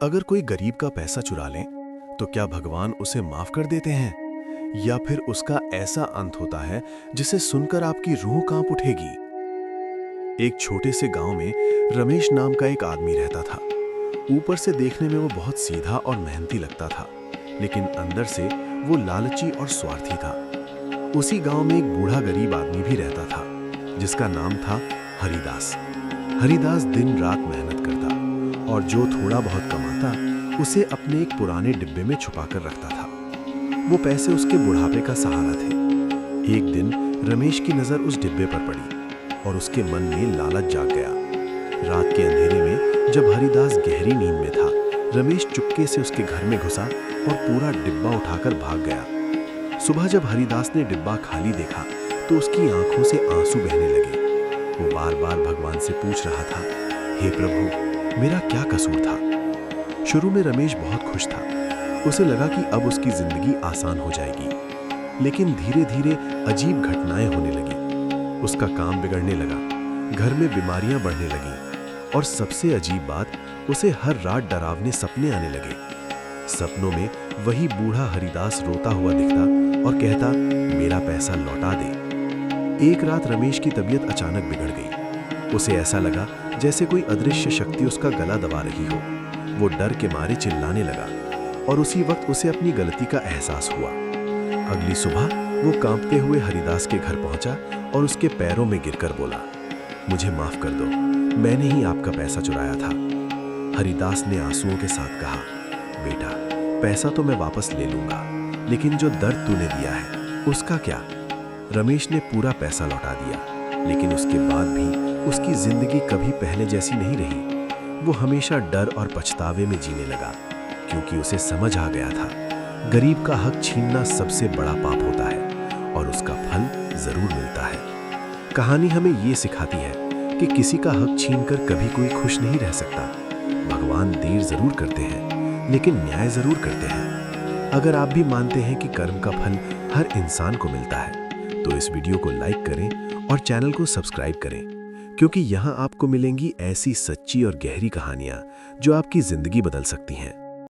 अगर कोई गरीब का पैसा चुरा ले तो क्या भगवान उसे माफ कर देते हैं या फिर उसका ऐसा अंत होता है जिसे सुनकर आपकी रूह कांप उठेगी। एक छोटे से गांव में रमेश नाम का एक आदमी रहता था। ऊपर से देखने में वो बहुत सीधा और मेहनती लगता था, लेकिन अंदर से वो लालची और स्वार्थी था। उसी गांव में एक बूढ़ा गरीब आदमी भी रहता था जिसका नाम था हरिदास। हरिदास दिन रात मेहनत करता और जो थोड़ा बहुत कमाता उसे अपने एक पुराने डिब्बे में छुपाकर रखता था। वो पैसे उसके बुढ़ापे का सहारा थे। एक दिन रमेश की नजर उस डिब्बे पर पड़ी और उसके मन में लालच जाग गया। रात के अंधेरे में जब हरिदास गहरी नींद में था, रमेश चुपके से उसके घर में घुसा और पूरा डिब्बा उठाकर भाग गया। सुबह जब हरिदास ने डिब्बा खाली देखा तो उसकी आंखों से आंसू बहने लगे। वो बार बार भगवान से पूछ रहा था, हे प्रभु, मेरा क्या कसूर था। शुरू में रमेश बहुत खुश था। उसे लगा कि अब उसकी जिंदगी आसान हो जाएगी, लेकिन धीरे धीरे अजीब घटनाएं होने लगी। उसका काम बिगड़ने लगा, घर में बीमारियां बढ़ने लगीं और सबसे अजीब बात, उसे हर रात डरावने सपने आने लगे। सपनों में वही बूढ़ा हरिदास रोता हुआ दिखता और कहता, मेरा पैसा लौटा दे। एक रात रमेश की तबीयत अचानक बिगड़ गई। उसे ऐसा लगा जैसे कोई अदृश्य शक्ति उसका गला दबा रही हो। वो डर के मारे चिल्लाने लगा और उसी वक्त उसे अपनी गलती का एहसास हुआ। अगली सुबह वो कांपते हुए हरिदास के घर पहुंचा और उसके पैरों में गिरकर बोला, मुझे माफ कर दो, मैंने ही आपका पैसा चुराया था। हरिदास ने आंसुओं के साथ कहा, बेटा, पैसा तो मैं वापस ले लूंगा, लेकिन जो दर्द तूने दिया है उसका क्या। रमेश ने पूरा पैसा लौटा दिया, लेकिन उसके बाद भी उसकी जिंदगी कभी पहले जैसी नहीं रही। वो हमेशा डर और पछतावे में जीने लगा, क्योंकि उसे समझ आ गया था, गरीब का हक छीनना सबसे बड़ा पाप होता है और उसका फल जरूर मिलता है। कहानी हमें ये सिखाती है कि किसी का हक छीनकर कभी कोई खुश नहीं रह सकता। भगवान देर जरूर करते हैं, लेकिन न्याय जरूर करते हैं। अगर आप भी मानते हैं कि कर्म का फल हर इंसान को मिलता है, तो इस वीडियो को लाइक करें और चैनल को सब्सक्राइब करें, क्योंकि यहाँ आपको मिलेंगी ऐसी सच्ची और गहरी कहानियाँ जो आपकी जिंदगी बदल सकती हैं।